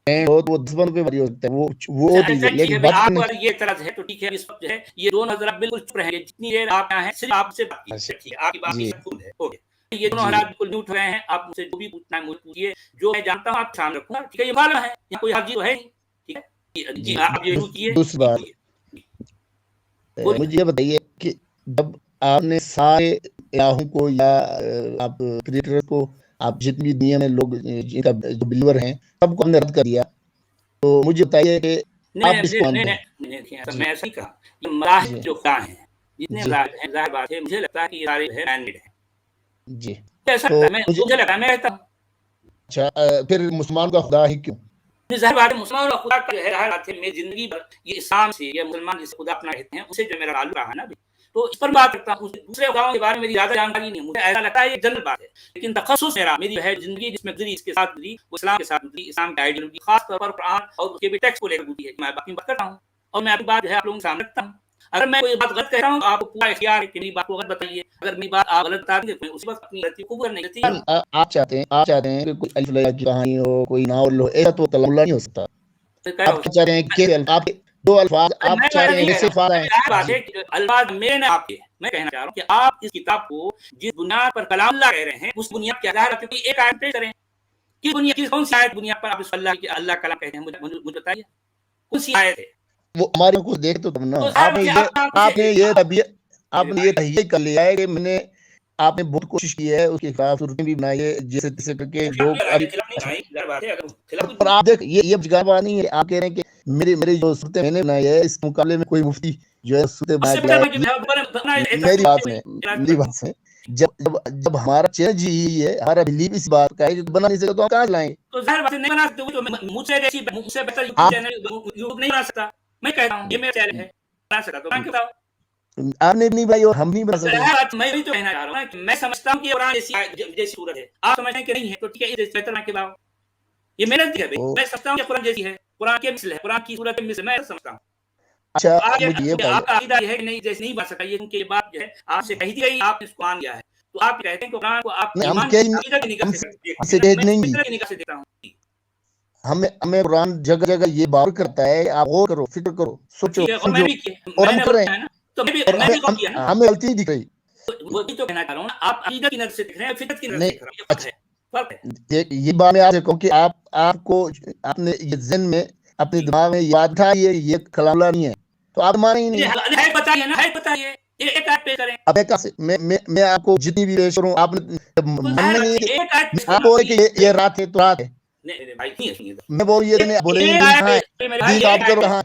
ٹرینڈ ہو تو وہ 10 بندوں پہ بھاری ہو سکتا ہے وہ ٹھیک ہے ٹھیک ہے لیکن بھائی بات آپ کرنے کو یہ اعتراض ہے تو ٹھیک ہے اس وقت جو ہے یہ دونوں حضرات بالکل چپ رہیں گے جتنی دیر آپ یہاں ہیں صرف آپ سے بات کی ٹھیک ہے آپ کی بات جی سب فل ہے اوکے یہ دونوں جی حضرات بالکل میوٹ رہے ہیں آپ مجھ سے جو بھی پوچھنا ہے مجھے پوچھیے جو میں جانتا ہوں آپ سامنے رکھوں گا ٹھیک ہے یہ معلوم ہے یہاں کوئی حرجی تو ہے نہیں ٹھیک ہے جی جی آپ یہ پوچھیے دوسری بات بولیے مجھے یہ بتائیے کہ جب آپ نے سارے الہوں کو یا آپ کریٹر کو آپ جتنی دنیا میں لوگ جن کا جو بلیور ہیں سب کو ہم نے رد کر دیا تو مجھے بتائیے کہ آپ کس کو مانتے ہیں میں ایسا ہی کہا یہ مراحل جی جو کہاں ہیں جتنے جی مراحل ہیں ظاہر بات ہے مجھے لگتا ہے کہ یہ سارے ہے مین میڈ ہے جی ایسا تو لگتا ہے مجھے لگتا ہے میں رہتا ہوں اچھا پھر مسلمان کا خدا ہی کیوں ظاہر بات ہے مسلمان اور خدا کا جو ہے ظاہر بات ہے میری زندگی بھر یہ اسلام سے یا مسلمان جسے خدا اپنا کہتے ہیں اسے جو میرا تعلق رہا ہے نا تو اس پر بات کرتا ہوں دوسرے خداؤں کے بارے میں میری زیادہ جانکاری نہیں مجھے ایسا لگتا ہے یہ جنرل بات ہے لیکن تخصص میرا میری ہے زندگی جس میں گزری اس کے ساتھ گزری وہ اسلام کے ساتھ گزری اسلام کی آئیڈیالوجی خاص طور پر قرآن اور اس کے بھی ٹیکسٹ کو لے کر گزری ہے میں باقی بات کرتا ہوں اور میں اپنی بات جو ہے آپ لوگوں کے سامنے رکھتا ہوں اگر میں کوئی بات غلط کہہ رہا ہوں تو آپ کو پورا اختیار ہے کہ میری بات کو غلط بتائیے اگر میری بات آپ غلط بتا دیں تو میں اس وقت اپنی غلطی کو قبول نہیں کرتی آپ چاہتے ہیں کہ کوئی الف لیلا کی کہانی ہو کوئی ناول ہو ایسا تو کلام اللہ نہیں ہو سکتا آپ کیا چاہ رہے ہیں کہ آپ دو الفاظ آپ چاہ رہے ہیں ویسے الفاظ آئیں الفاظ میرے آپ کے میں کہنا چاہ رہا ہوں کہ آپ اس کتاب کو جس بنیاد پر کلام اللہ کہہ رہے ہیں اس بنیاد کے آدھار پر ایک آیت پیش کریں کس بنیاد کون سی آیت بنیاد پر آپ اس اللہ کلام کہتے ہیں مجھے بتائیے کون سی آیت ہے وہ ہمارے کچھ دیکھ تو نا آپ نے یہ تحقیق کر لیا ہے کہ میں نے آپ نے بہت کوشش کی ہے اس کی خلاف صورتیں بھی بنائی ہے جیسے تیسے کر کے جو اور آپ دیکھ یہ بات نہیں ہے آپ کہہ رہے ہیں کہ میری جو صورتیں میں نے بنائی ہے اس مقابلے میں کوئی مفتی جو ہے صورتیں بنا ہے میری بات سے جب ہمارا چیلنج یہی ہے ہمارا بلیف اس بات کا ہے کہ بنا نہیں سکتا تو ہم کہاں لائیں تو ظاہر بات نہیں بنا سکتے مجھ سے بہتر یوٹیوب چینل یوٹیوب نہیں بنا سکتا میں کہتا ہوں یہ میرا چینل ہے بنا سکتا تو میں کیوں بتاؤں آپ نے نہیں بھائی اور ہم نہیں بنا سکتے میں بھی تو کہنا چاہ رہا ہوں کہ میں سمجھتا ہوں کہ قرآن جیسی صورت ہے آپ سمجھتے ہیں کہ نہیں ہے تو ٹھیک ہے اس بہتر کے باؤ یہ محنت ہے بھائی میں سمجھتا ہوں کہ قرآن جیسی ہے قرآن کے مثل ہے قرآن کی صورت مثل میں سمجھتا ہوں اچھا مجھے یہ آپ کا عقیدہ یہ ہے کہ نہیں جیسے نہیں بن سکتا یہ کیونکہ یہ بات جو ہے آپ سے کہی دی گئی آپ نے اس کو مان لیا ہے تو آپ کہتے ہیں کہ قرآن کو آپ ایمان کی عقیدہ کی نگاہ سے دیکھتا ہوں ہمیں قرآن جگہ جگہ یہ بات کرتا ہے آپ غور کرو فکر کرو سوچو سمجھو اور ہم کر رہے ہیں ہمیں غلطی دکھ رہی وہی تو کہنا چاہ رہا ہوں آپ عقیدہ کی نظر سے دیکھ رہے ہیں فطرت کی نظر سے دیکھ رہے ہیں فرق ہے یہ بات میں آپ سے کہوں کہ آپ کو آپ نے یہ ذہن میں اپنے دماغ میں یاد تھا یہ کلام اللہ نہیں ہے تو آپ مانے ہی نہیں ہے بتائیے نا ہے بتائیے ایک آیت پیش کریں اب ایک میں آپ کو جتنی بھی پیش کروں آپ ماننے نہیں آپ بولے کہ یہ رات ہے تو رات ہے میں بول یہ بولیں گے دن کہاں ہے دن آپ کرو کہاں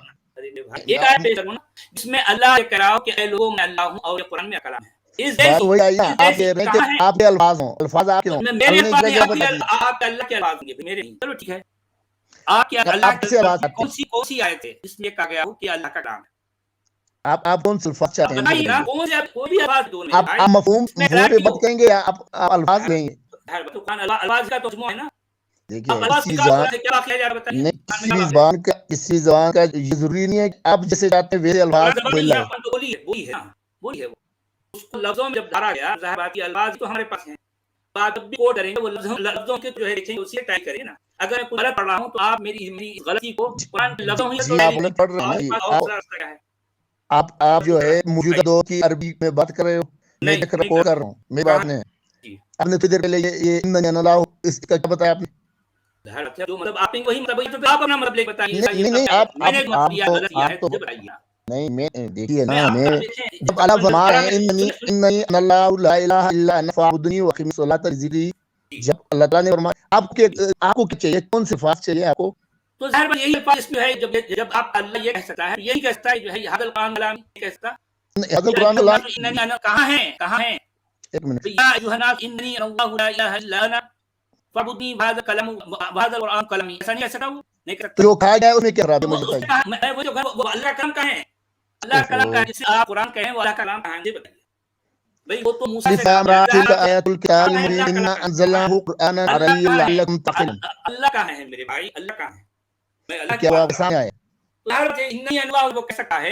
ایک آیت پیش کروں نا جس میں اللہ یہ کراؤ کہ اے لوگوں میں اللہ ہوں اور یہ قرآن میں کلام ہے بات وہی آئی نا آپ کہہ رہے ہیں کہ آپ کے الفاظ ہوں الفاظ آپ کے ہوں میرے الفاظ نہیں آپ کے اللہ کے الفاظ ہوں گے میرے نہیں چلو ٹھیک ہے آپ کے اللہ کے الفاظ کون سی آیت ہے جس میں کہا گیا ہو کہ اللہ کا کلام ہے آپ کون سے الفاظ چاہتے ہیں آپ مفہوم پہ بات کہیں گے یا آپ الفاظ کہیں گے الفاظ کا ترجمہ ہے نا دیکھیے کسی زبان کا یہ ضروری نہیں ہے کہ آپ جیسے چاہتے ہیں ویسے الفاظ بولیے اس کو لفظوں میں جب ڈالا گیا ظاہر بات یہ الفاظ تو ہمارے پاس ہیں بات اب بھی کوٹ کریں گے وہ لفظوں کے جو ہے دیکھیں گے اسی ٹائپ کریں نا اگر میں غلط پڑھ رہا ہوں تو آپ میری غلطی کو قرآن کے لفظوں ہی آپ غلط پڑھ رہے ہیں آپ جو ہے موجودہ دور کی عربی میں بات کر رہے ہو میں رپورٹ کر رہا ہوں میری بات نہیں ہے آپ نے تھوڑی دیر پہلے یہ اس کا کیا بتایا آپ نے نہیں میں دیکھیے نا میں جب اللہ فرما رہے ہیں اننی اللہ لا الہ الا انا فاعبدنی واقم الصلاۃ لذکری جب اللہ تعالیٰ نے فرمایا آپ کو کیا چاہیے کون سے صفات چاہیے آپ کو تو ظاہر بات یہی الفاظ اس میں ہے جب آپ اللہ یہ کہہ سکتا ہے یہی کہتا ہے جو ہے حضرت القرآن کلام کہہ سکتا کہاں ہیں ایک منٹ یا ایھا الناس انی اللہ لا الہ الا انا فاعبدنی بہذا کلام بہذا القرآن کلامی ایسا نہیں کہہ سکتا وہ نہیں کہہ سکتا جو کہا گیا ہے اس میں کیا رابطہ مجھے بتائیے وہ اللہ کا کلام کہاں ہے اللہ کا کلام کہاں ہے جسے آپ قرآن کہیں وہ اللہ کا کلام کہاں ہے بتائیے بھئی وہ تو موسیٰ سے کہا تلک آیات الکتاب المبین انا انزلناہ قرآنا عربیا لعلکم تعقلون اللہ کہاں ہے میرے بھائی اللہ کہاں ہے میں اللہ کیا وہ سامنے آئے نہیں وہ کہہ سکتا ہے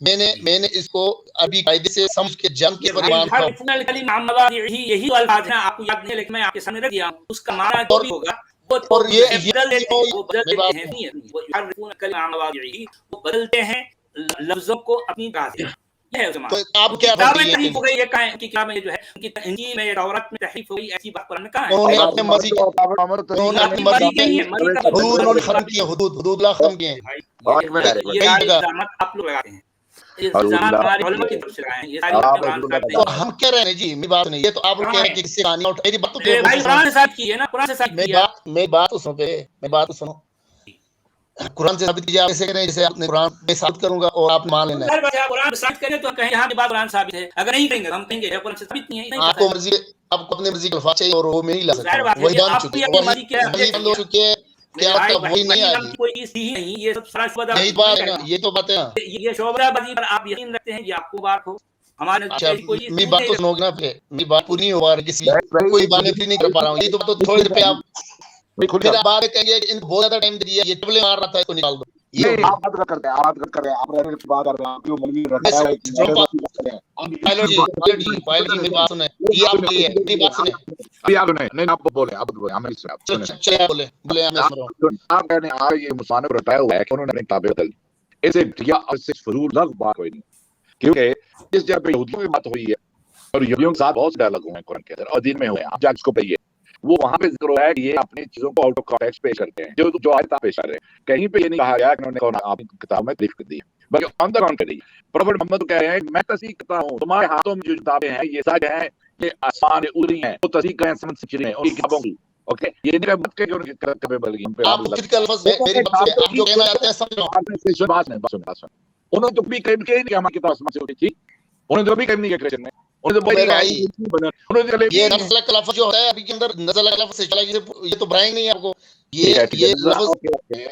میں نے اس کو ابھی قاعدے سے سمجھ کے جم کے مانتا ہوں. یہی الفاظ ہیں، آپ کو یاد نہیں لیکن میں آپ کے سامنے رکھ دیا ہوں، اس کا معنی جو بھی ہوگا اور یہ بدلتے ہیں لفظوں کو اپنی بات ہے. تو آپ کیا تحریف ہو گئی یہ کتاب میں جو ہے انجیل میں عورت میں تحریف ہو گئی، ایسی بات قرآن میں کہاں ہے؟ انہوں نے اپنے مرضی حدود ختم کیے، حدود اللہ ختم کیے ہیں. یہ ساری الزامات آپ لوگ لگاتے ہیں، الزامات ہمارے علماء کی طرف سے لگائے ہیں. یہ ساری باتیں قرآن صاحب تو ہم کہہ رہے ہیں جی میری بات نہیں، یہ تو آپ لوگ کہہ رہے ہیں کہ کسی کہانی میری بات تو قرآن سے ثابت کی ہے نا، قرآن سے ثابت کیا. میں بات تو سنو پہلے، میں بات تو سنو. قرآن سے ثابت کیجیے، آپ ایسے کریں جیسے آپ نے قرآن میں ثابت کروں گا اور آپ مان لینا ہے. قرآن ثابت کریں تو ہم کہیں یہاں کی بات قرآن ثابت ہے، اگر نہیں کہیں گے ہم کہیں گے قرآن سے ثابت نہیں ہے. آپ کو مرضی، آپ کو اپنے مرضی کے الفاظ چاہیے اور وہ میں نہیں لا سکتا ہوں. وہی بن چکے، وہی بند ہو چکے ہیں. کیا وہی نہیں آئے گی. کوئی چیز ہی نہیں، یہ سب سارا شعبہ یہی بات ہے نا، یہ تو باتیں ہیں. یہ شعبہ بازی پر آپ یقین رکھتے ہیں، یہ آپ کو بات ہو. ہمارے میری بات تو سنو گے نا، پھر میری بات پوری نہیں ہو پا رہی، کسی کوئی بات میں پوری نہیں کر پا رہا ہوں. یہ تو تھوڑی دیر پہ آپ پھر بات کہیں گے ان کو بہت زیادہ ٹائم دیا، یہ ٹبلے مار رہا تھا، اس کو نکال دو. یہ آپ بات کرتے ہیں، آپ بات کر رہے ہیں، آپ رہنے کی بات کر رہے ہیں، کیوں مولوی رکھا ہے پائلٹ جی میری بات سنیں، یہ آپ کے لیے میری بات سنیں. ابھی آپ نہیں آپ بولے، آپ بولے ہمیں چلے بولے میں سن رہا ہوں. آپ کہنے یہ مسلمانوں کو رٹایا ہوا ہے کہ انہوں نے اپنی تابع بدل دی. اسے فضول لفظ بات کوئی نہیں، کیونکہ اس جگہ پہ یہودیوں کی بات ہوئی ہے اور یہودیوں کے ساتھ بہت سے ڈائلاگ ہوئے ہیں قرآن کے اندر اور دین میں ہوئے ہیں. آپ جا اس کو پڑھیے، وہ وہاں پہ ذکر ہوا ہے کہ یہ اپنی چیزوں کو آؤٹ آف کانٹیکسٹ پیش کرتے ہیں، جو آیت پیش کر رہے ہیں. کہیں پہ یہ نہیں کہا گیا کہ انہوں نے آپ کی کتاب میں تعریف کر دی ہے، بلکہ آن دا کانٹری پروفیٹ محمد کہہ رہے ہیں کہ میں تصدیق کرتا ہوں تمہارے ہاتھوں میں جو کتابیں ہیں یہ سچ ہیں، یہ آسمان اتری ہیں، وہ تصدیق کریں سمجھ سچری ہیں اور یہ کتابوں کی. اوکے، یہ نہیں کہ مت کہ ان کی کتابیں بدل گئی. آپ خود کا لفظ میری بات سے آپ جو کہنا چاہتے ہیں سمجھ لو. انہوں نے تو بھی کہیں نہیں کہ ہماری کتاب آسمان سے اتری تھی، انہوں نے تو بھی کہیں نہیں کہ کرسچن میں یہ نزل کا لفظ جو ہے ابھی کے اندر نزل کا لفظ سے چلا، یہ تو برائنگ نہیں ہے آپ کو. یہ لفظ ہوتے ہیں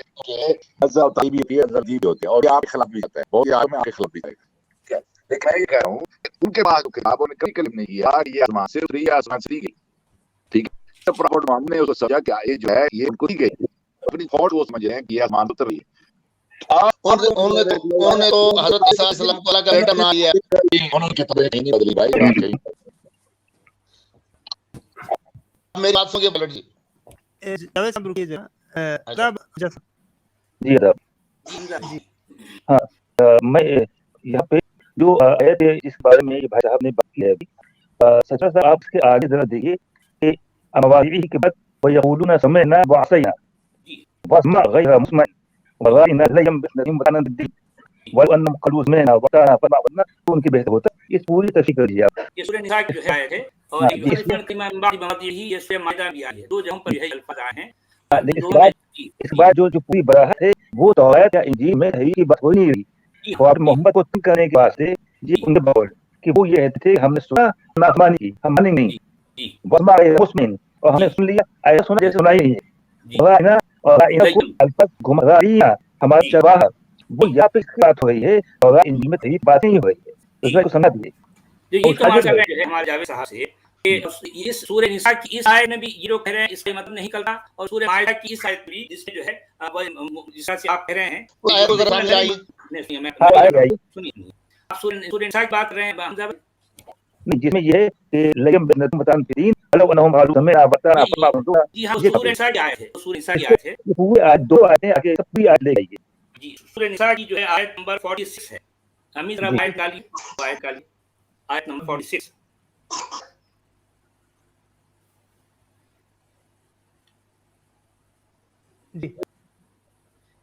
اور آپ کے خلاف بھی جاتا ہے، بہت آپ کے خلاف بھی جائے گا. لیکن میں یہ کہہ رہا ہوں ان کے بعد کتابوں نے کبھی کلم نہیں کیا یہ آسمان سے اتری ہے، آسمان سے دی گئی. ٹھیک ہے، پراپٹ محمد نے اس کو سمجھا کہ یہ جو ہے یہ ان کو دی گئی، اپنی تھاٹ وہ سمجھ رہے ہیں کہ یہ آسمان اتر رہی ہے. انہوں نے تو حضرت عیسیٰ علیہ السلام کو اللہ کا بیٹا نہ لیا. انہوں نے کتابیں نہیں بدلی بھائی. میری بات سن کے پلٹ جی. جی ہاں، میں یہاں پہ جو آیت ہے اس بارے میں بھائی صاحب نے بات کی ہے ابھی، سچا صاحب آپ کے آگے ذرا دیکھیے کہ مواضعہ کے بعد وَيَقُولُونَ سَمِعْنَا وَعَصَيْنَا وَاسْمَعْ غَيْرَ مُسْمَعٍ وَغَائِنَا لَيًّا بَطَانًا بِالدِّينِ وَلَوْ أَنَّهُمْ قَالُوا سَمِعْنَا وَأَطَعْنَا فَاسْمَعْ وَأَطِعْنَا تو ان کی بہتر ہوتا. اس پوری تفصیل کر دیجیے آپ. یہ سورہ نساء کی جو ہے آیت ہے اور یہ سورہ مائدہ بھی آئی ہے، دو جگہوں پر جو ہے الفاظ آئے ہیں. اس بات جو پوری براہت ہے وہ توریت یا انجیل میں صحیح کی بات ہو نہیں رہی. اور محمد کو تنگ کرنے کے واسطے یہ ان کے بول کہ وہ یہ کہتے تھے ہم نے سنا نافرمانی کی، ہم مانیں نہیں، مسلم اور ہم نے سن لیا ایسا سنا جیسے سنا ہی نہیں ہے. اور ہمارا چرواہا وہ یا پہ بات ہو رہی ہے اور انجیل میں صحیح بات نہیں ہو رہی ہے. اس کو سمجھ دیجیے. یہ تو ہمارے جاوید صاحب سے کہ اس سورہ نساء کی اس آیت میں بھی یہ لوگ کہہ رہے ہیں اس کا مطلب نہیں نکلتا، اور سورہ مائدہ کی اس آیت بھی جس میں جو ہے جس طرح سے آپ کہہ رہے ہیں آپ سورہ نساء کی بات کر رہے ہیں جس میں یہ ہے کہ لیم بطان فدین ولو انہم قالوا سمعنا وأطعنا فاسمع وأطیعنا. جی ہاں، سورہ نساء کی آیت ہے، سورہ نساء کی آیت ہے. پوری دو آیتیں آگے سب بھی آیت لے جائیے. جی سورہ نساء کی جو ہے آیت نمبر 46 ہے. امیر رب آیت کالی آیت نمبر 46.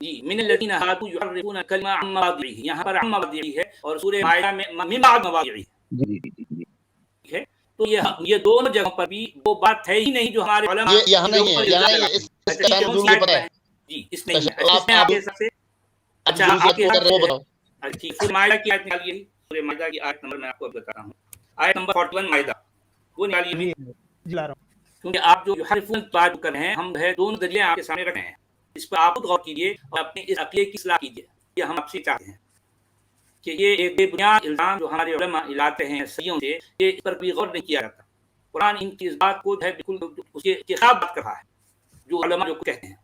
جی من الذین ہادوا یحرفون الکلمۃ عن مواضعہ، یہاں پر عن مواضعہ ہے اور سورہ مائدہ میں من بعد مواضعہ ہے. تو یہ دونوں جگہوں پر بھی وہ بات ہے ہی نہیں جو ہمارے علماء یہاں نہیں ہے، یہاں اس کا ٹائم ضرور کو پتہ ہے. جی اس نہیں ہے، اس میں آپ کے حساب سے اچھا آپ کے حساب سے ٹھیک. سورہ مائدہ کی آیت نکالیے، سورہ مائدہ کی آیت نمبر میں آپ کو بتا رہا ہوں، آیت نمبر 41 مائدہ وہ نکالیے بھی، کیونکہ آپ جو حرفون بات کر رہے ہیں ہم ہے دونوں دلیلیں آپ کے سامنے رکھ رہے ہیں، اس پر آپ خود غور کیجیے اور اپنے اس عقیدے کی اصلاح کیجیے. یہ ہم آپ سے چاہتے ہیں کہ یہ ایک بے بنیاد الزام جو ہمارے علماء لاتے ہیں صحیحوں سے، یہ اس پر بھی غور نہیں کیا جاتا. قرآن ان کی اس بات کو ہے بالکل اس کے خلاف بات کر رہا ہے جو علماء جو کہتے ہیں.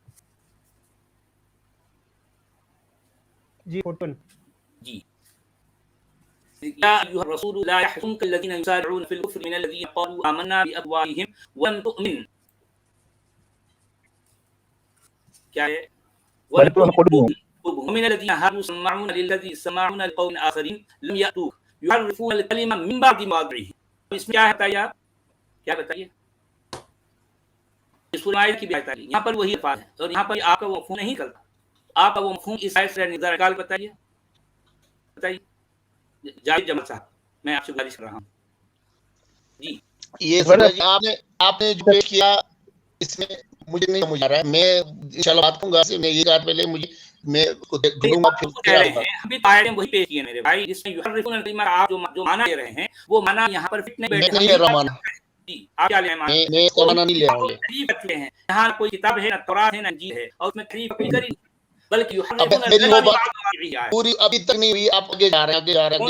جی جی یا ایھا الرسول لا يحزنك الذين يسارعون في الكفر من الذين قالوا آمنا بأفواههم ولم تؤمن کیا ہے ولتؤمن قلوبهم ومن الذين هادوا سماعون للذي سماعون لقوم آخرين لم يأتوك يحرفون الكلمة من بعد مواضعه. اس میں کیا ہے بتائیے آپ کیا بتائیے اس فرمائے کی بھی آیت آئی یہاں پر وہی الفاظ ہے اور یہاں پر آپ کا وہ مفہوم نہیں کرتا آپ کا وہ مفہوم اس آیت سے نظر بتائیے جاوید جمال صاحب میں آپ سے گزارش کر رہا ہوں جی یہ آپ نے جو پیش کیا اس میں مجھے نہیں سمجھ آ رہا ہے. میں انشاءاللہ بات کروں گا میں یہ بات پہلے میں ڈھونڈوں گا پھر ہم بھی آیتیں وہی پیش کیے میرے بھائی جس میں یحرفون الکلمہ آپ جو معنی لے رہے ہیں وہ معنی یہاں پر فٹ نہیں بیٹھے. میں نہیں لے رہا معنی جی آپ کیا لیں معنی میں اس کا معنی نہیں لے رہا ہوں. تحریف رکھتے ہیں یہاں کوئی کتاب ہے نہ تورات ہے نہ انجیل ہے اور اس میں تحریف کوئی کری بلکہ اب میری وہ بات پوری ابھی تک نہیں ہوئی آپ آگے جا رہے ہیں